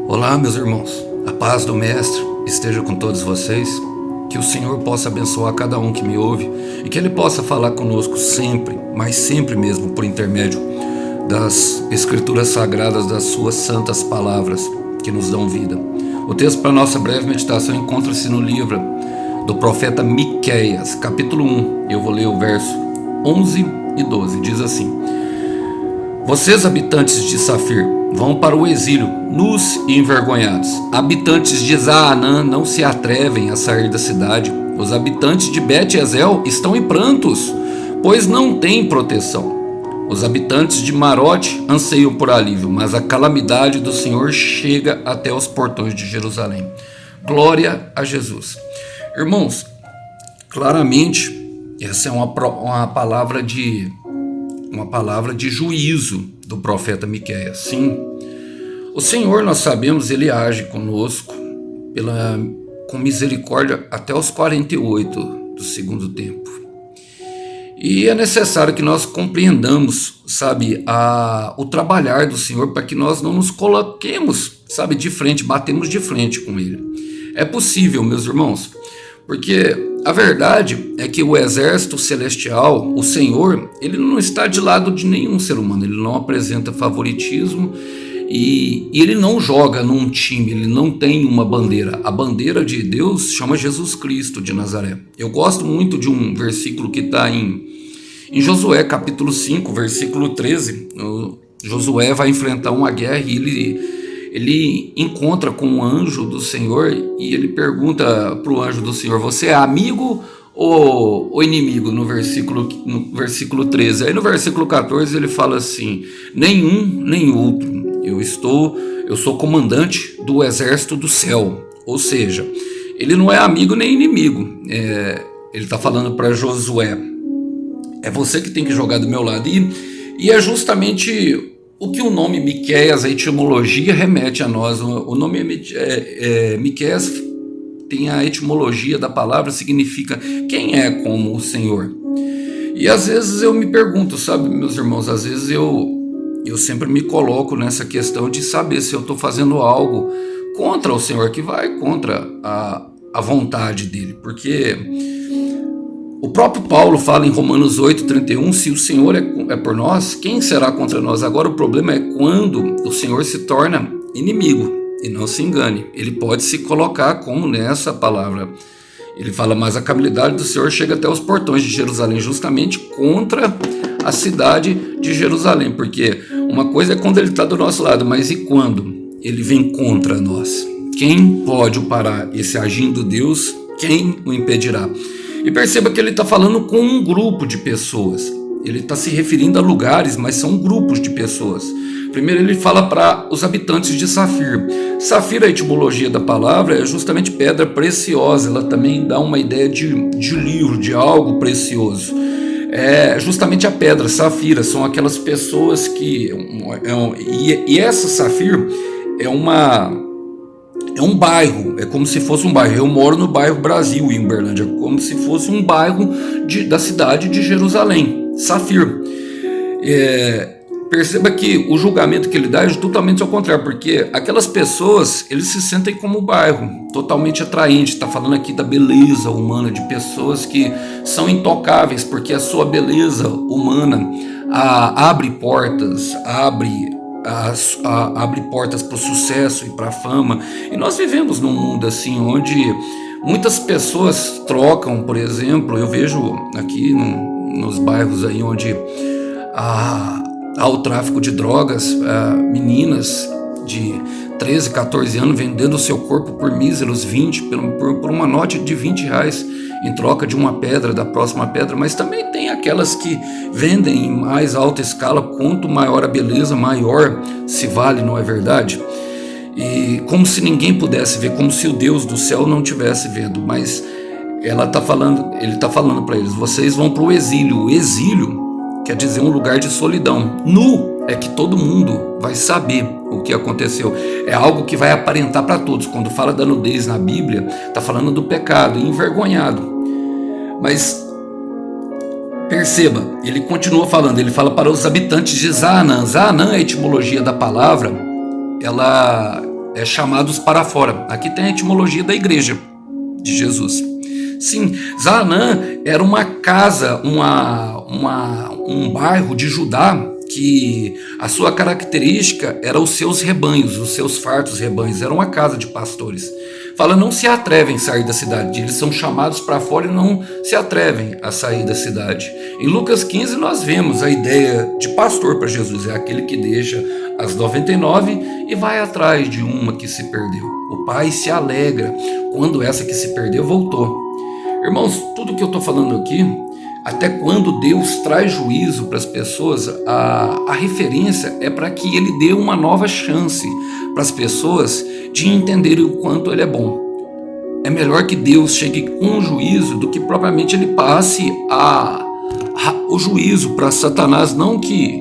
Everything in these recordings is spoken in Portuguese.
Olá, meus irmãos. A paz do Mestre esteja com todos vocês. Que o Senhor possa abençoar cada um que me ouve e que Ele possa falar conosco sempre, mas sempre mesmo por intermédio das Escrituras Sagradas, das Suas santas palavras que nos dão vida. O texto para a nossa breve meditação encontra-se no livro do profeta Miqueias, capítulo 1. Eu vou ler o verso 11 e 12. Diz assim: Vocês, habitantes de Safir, vão para o exílio, nus e envergonhados. Habitantes de Zaanã não se atrevem a sair da cidade. Os habitantes de Bet-Ezel estão em prantos, pois não têm proteção. Os habitantes de Marote anseiam por alívio, mas a calamidade do Senhor chega até os portões de Jerusalém. Glória a Jesus. Irmãos, claramente essa é uma palavra de juízo do profeta Miqueias. Sim, o Senhor, nós sabemos, Ele age conosco com misericórdia até os 48 do segundo tempo. E é necessário que nós compreendamos, o trabalhar do Senhor para que nós não nos coloquemos, de frente, batemos de frente com Ele. É possível, meus irmãos, porque a verdade é que o exército celestial, o Senhor, Ele não está de lado de nenhum ser humano, Ele não apresenta favoritismo e Ele não joga num time, Ele não tem uma bandeira. A bandeira de Deus chama Jesus Cristo de Nazaré. Eu gosto muito de um versículo que está em Josué capítulo 5, versículo 13. Josué vai enfrentar uma guerra e ele encontra com um anjo do Senhor e ele pergunta para o anjo do Senhor: você é amigo ou inimigo? No versículo 13. Aí no versículo 14 ele fala assim: nenhum nem outro. Eu sou comandante do exército do céu. Ou seja, ele não é amigo nem inimigo. Ele está falando para Josué: é você que tem que jogar do meu lado. E é justamente o que o nome Miqueias, a etimologia, remete a nós. O nome Miqueias tem a etimologia da palavra, significa quem é como o Senhor. E às vezes eu me pergunto, meus irmãos, às vezes eu sempre me coloco nessa questão de saber se eu estou fazendo algo contra o Senhor, que vai contra a vontade dele, porque o próprio Paulo fala em Romanos 8,31, se o Senhor é por nós, quem será contra nós? Agora o problema é quando o Senhor se torna inimigo, e não se engane, ele pode se colocar como nessa palavra. Ele fala: mas a calamidade do Senhor chega até os portões de Jerusalém, justamente contra a cidade de Jerusalém, porque uma coisa é quando ele está do nosso lado, mas e quando ele vem contra nós? Quem pode o parar? Esse agindo Deus, quem o impedirá? E perceba que ele está falando com um grupo de pessoas. Ele está se referindo a lugares, mas são grupos de pessoas. Primeiro ele fala para os habitantes de Safir. Safir, a etimologia da palavra, é justamente pedra preciosa. Ela também dá uma ideia de livro, de algo precioso. É justamente a pedra, Safira, são aquelas pessoas que... E essa Safir é um bairro, é como se fosse um bairro. Eu moro no bairro Brasil, em Uberlândia, como se fosse um bairro da cidade de Jerusalém, Safir. Perceba que o julgamento que ele dá é totalmente ao contrário, porque aquelas pessoas, eles se sentem como um bairro, totalmente atraente. Está falando aqui da beleza humana, de pessoas que são intocáveis, porque a sua beleza humana abre portas, abre portas para o sucesso e para a fama. E nós vivemos num mundo assim, onde muitas pessoas trocam, por exemplo, eu vejo aqui nos bairros aí onde há o tráfico de drogas, meninas de 13, 14 anos vendendo o seu corpo por míseros 20, por uma nota de R$20 em troca de uma pedra, da próxima pedra. Mas também tem aquelas que vendem em mais alta escala. Quanto maior a beleza, maior se vale, não é verdade? E como se ninguém pudesse ver, como se o Deus do céu não estivesse vendo. Mas ele está falando para eles: vocês vão para o exílio. O exílio quer dizer um lugar de solidão. Nu é que todo mundo vai saber o que aconteceu. É algo que vai aparentar para todos. Quando fala da nudez na Bíblia, está falando do pecado, envergonhado. Mas perceba, ele continua falando, ele fala para os habitantes de Zaanã. Zaanã, a etimologia da palavra, ela chamados para fora. Aqui tem a etimologia da igreja de Jesus. Sim, Zanaã era uma casa, um bairro de Judá que a sua característica era os seus rebanhos, os seus fartos rebanhos. Era uma casa de pastores. Fala, não se atrevem a sair da cidade. Eles são chamados para fora e não se atrevem a sair da cidade. Em Lucas 15 nós vemos a ideia de pastor para Jesus. É aquele que deixa as 99 e vai atrás de uma que se perdeu. O pai se alegra quando essa que se perdeu voltou. Irmãos, tudo que eu estou falando aqui, até quando Deus traz juízo para as pessoas, a referência é para que Ele dê uma nova chance para as pessoas de entenderem o quanto Ele é bom. É melhor que Deus chegue com juízo do que propriamente Ele passe o juízo para Satanás, não que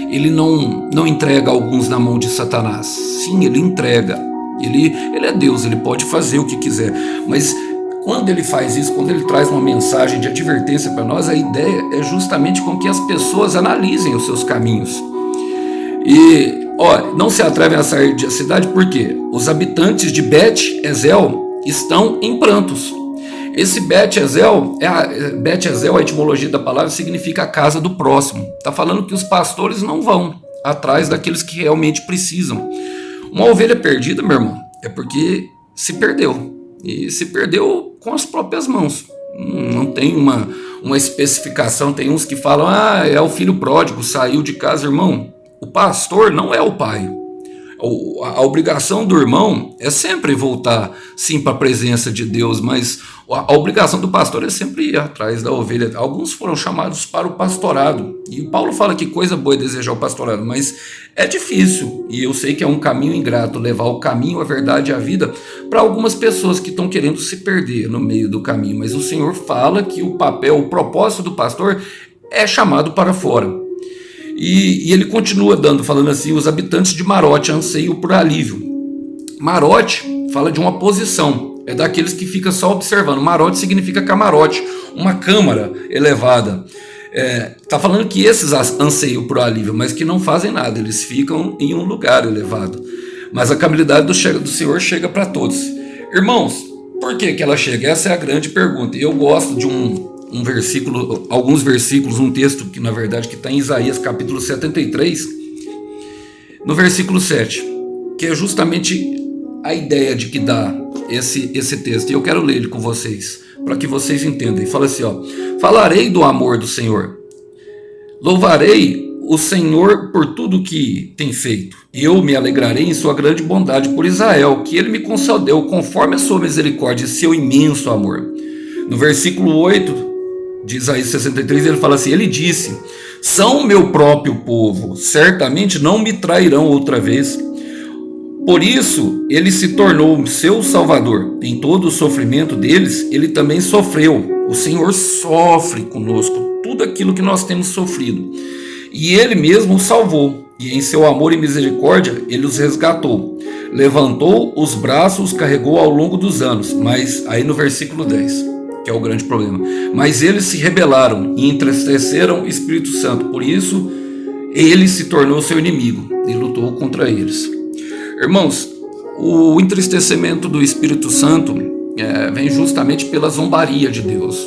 Ele não entrega alguns na mão de Satanás. Sim, Ele entrega. Ele é Deus, Ele pode fazer o que quiser, mas quando ele faz isso, quando ele traz uma mensagem de advertência para nós, a ideia é justamente com que as pessoas analisem os seus caminhos. E, não se atrevem a sair da cidade porque os habitantes de Bet-Ezel estão em prantos. Esse Bet-Ezel, a etimologia da palavra significa a casa do próximo. Está falando que os pastores não vão atrás daqueles que realmente precisam. Uma ovelha perdida, meu irmão, é porque se perdeu. E se perdeu com as próprias mãos. Não tem uma especificação. Tem uns que falam, é o filho pródigo, saiu de casa. Irmão, o pastor não é o pai. A obrigação do irmão é sempre voltar, sim, para a presença de Deus, mas a obrigação do pastor é sempre ir atrás da ovelha. Alguns foram chamados para o pastorado, e o Paulo fala que coisa boa é desejar o pastorado, mas é difícil, e eu sei que é um caminho ingrato levar o caminho, a verdade e a vida para algumas pessoas que estão querendo se perder no meio do caminho, mas o Senhor fala que o propósito do pastor é chamado para fora. E ele continua falando assim, os habitantes de Marote anseiam por alívio. Marote fala de uma posição, é daqueles que ficam só observando. Marote significa camarote, uma câmara elevada. Está falando que esses anseiam por alívio, mas que não fazem nada, eles ficam em um lugar elevado. Mas a caminhabilidade do Senhor chega para todos. Irmãos, por que ela chega? Essa é a grande pergunta. E eu gosto de um versículo, alguns versículos, um texto que na verdade que está em Isaías capítulo 73, no versículo 7, que é justamente a ideia de que dá esse texto, e eu quero ler ele com vocês, para que vocês entendam. Fala assim, falarei do amor do Senhor, louvarei o Senhor por tudo que tem feito, e eu me alegrarei em sua grande bondade por Israel, que ele me concedeu conforme a sua misericórdia e seu imenso amor. No versículo 8 de Isaías 63, ele fala assim, ele disse, são meu próprio povo, certamente não me trairão outra vez. Por isso, ele se tornou seu salvador. Em todo o sofrimento deles, ele também sofreu. O Senhor sofre conosco tudo aquilo que nós temos sofrido. E ele mesmo os salvou. E em seu amor e misericórdia, ele os resgatou. Levantou os braços, carregou ao longo dos anos. Mas aí no versículo 10... que é o grande problema. Mas eles se rebelaram e entristeceram o Espírito Santo. Por isso, ele se tornou seu inimigo e lutou contra eles. Irmãos, o entristecimento do Espírito Santo vem justamente pela zombaria de Deus.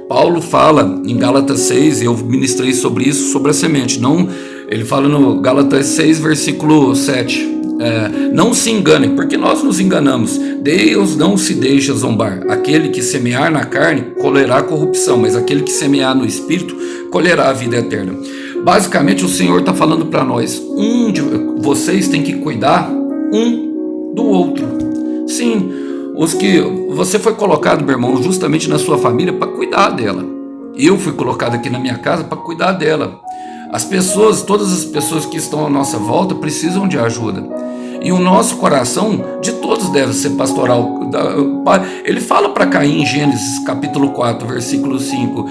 Paulo fala em Gálatas 6, eu ministrei sobre isso, sobre a semente. Ele fala no Gálatas 6, versículo 7. Não se enganem, porque nós nos enganamos. Deus não se deixa zombar. Aquele que semear na carne colherá corrupção, mas aquele que semear no Espírito colherá a vida eterna. Basicamente o Senhor está falando para nós, de vocês tem que cuidar um do outro. Sim, os que você foi colocado, meu irmão, justamente na sua família para cuidar dela. Eu fui colocado aqui na minha casa para cuidar dela. As pessoas, todas as pessoas que estão à nossa volta precisam de ajuda. E o nosso coração de todos deve ser pastoral. Ele fala para Caim em Gênesis capítulo 4, versículo 5,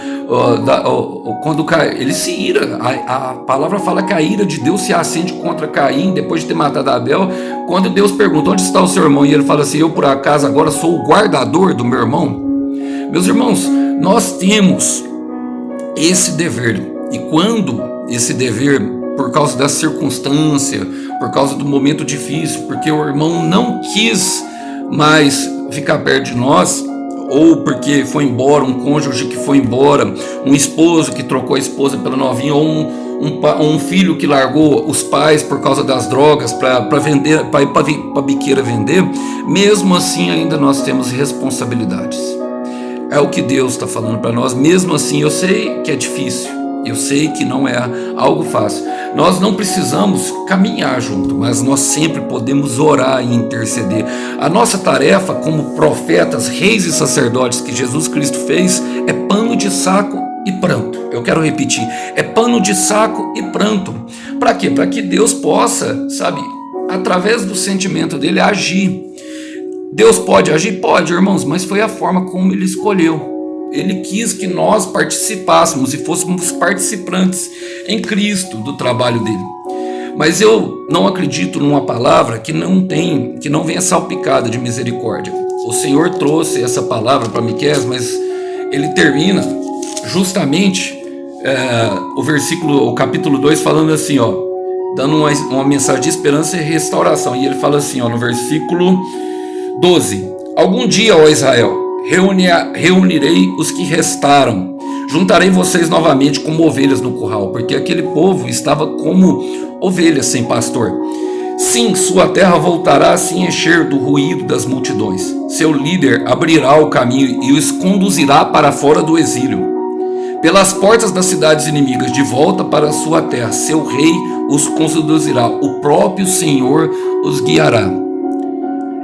quando ele se ira. A palavra fala que a ira de Deus se acende contra Caim depois de ter matado Abel. Quando Deus pergunta onde está o seu irmão, e ele fala assim, eu por acaso agora sou o guardador do meu irmão. Meus irmãos, nós temos esse dever. E quando esse dever por causa da circunstância, por causa do momento difícil, porque o irmão não quis mais ficar perto de nós, ou porque foi embora, um cônjuge que foi embora, um esposo que trocou a esposa pela novinha, ou um filho que largou os pais por causa das drogas para vender, para ir para biqueira vender, mesmo assim ainda nós temos responsabilidades. É o que Deus está falando para nós. Mesmo assim, eu sei que é difícil, eu sei que não é algo fácil. Nós não precisamos caminhar junto, mas nós sempre podemos orar e interceder. A nossa tarefa como profetas, reis e sacerdotes que Jesus Cristo fez é pano de saco e pranto. Eu quero repetir, é pano de saco e pranto. Para quê? Para que Deus possa, sabe, através do sentimento dele, agir. Deus pode agir? Pode, irmãos, mas foi a forma como ele escolheu. Ele quis que nós participássemos e fôssemos participantes em Cristo do trabalho dele. Mas eu não acredito numa palavra que não venha salpicada de misericórdia. O Senhor trouxe essa palavra para Miqueias, mas ele termina justamente o capítulo 2 falando assim, dando uma mensagem de esperança e restauração. E ele fala assim, no versículo 12: algum dia, ó Israel, reunirei os que restaram, juntarei vocês novamente como ovelhas no curral, porque aquele povo estava como ovelhas sem pastor. Sim, sua terra voltará a se encher do ruído das multidões. Seu líder abrirá o caminho e os conduzirá para fora do exílio, pelas portas das cidades inimigas, de volta para a sua terra. Seu rei os conduzirá, o próprio Senhor os guiará.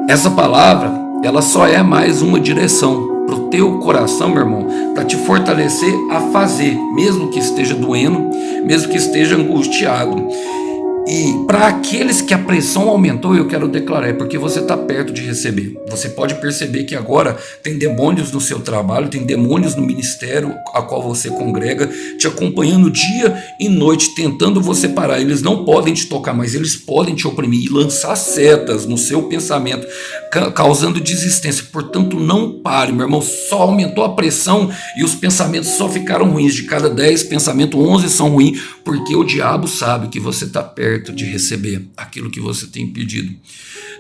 Essa palavra, ela só é mais uma direção para o teu coração, meu irmão, para te fortalecer a fazer, mesmo que esteja doendo, mesmo que esteja angustiado. E para aqueles que a pressão aumentou, eu quero declarar, porque você está perto de receber. Você pode perceber que agora tem demônios no seu trabalho, tem demônios no ministério a qual você congrega, te acompanhando dia e noite, tentando você parar. Eles não podem te tocar, mas eles podem te oprimir e lançar setas no seu pensamento, causando desistência. Portanto, não pare, meu irmão. Só aumentou a pressão e os pensamentos só ficaram ruins. De cada 10 pensamentos, 11 são ruins, porque o diabo sabe que você está perto de receber aquilo que você tem pedido.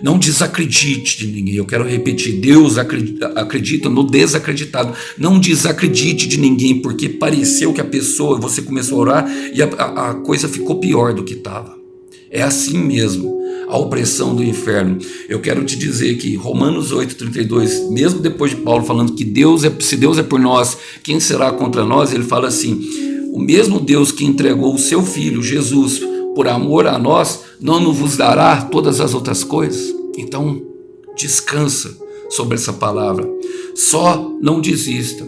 Não desacredite de ninguém. Eu quero repetir, Deus acredita no desacreditado. Não desacredite de ninguém, porque pareceu que você começou a orar e a coisa ficou pior do que estava. É assim mesmo, a opressão do inferno. Eu quero te dizer que Romanos 8,32, mesmo depois de Paulo falando que se Deus é por nós, quem será contra nós? Ele fala assim: o mesmo Deus que entregou o seu Filho, Jesus, por amor a nós, não vos dará todas as outras coisas? Então, descansa sobre essa palavra. Só não desista.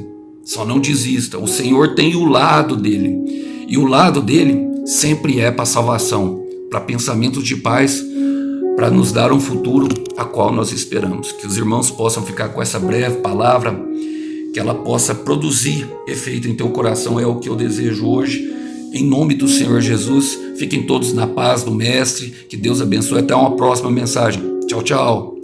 O Senhor tem o lado dele. E o lado dele sempre é para salvação, para pensamentos de paz, para nos dar um futuro a qual nós esperamos. Que os irmãos possam ficar com essa breve palavra, que ela possa produzir efeito em teu coração. É o que eu desejo hoje. Em nome do Senhor Jesus, fiquem todos na paz do Mestre, que Deus abençoe. Até uma próxima mensagem. Tchau, tchau.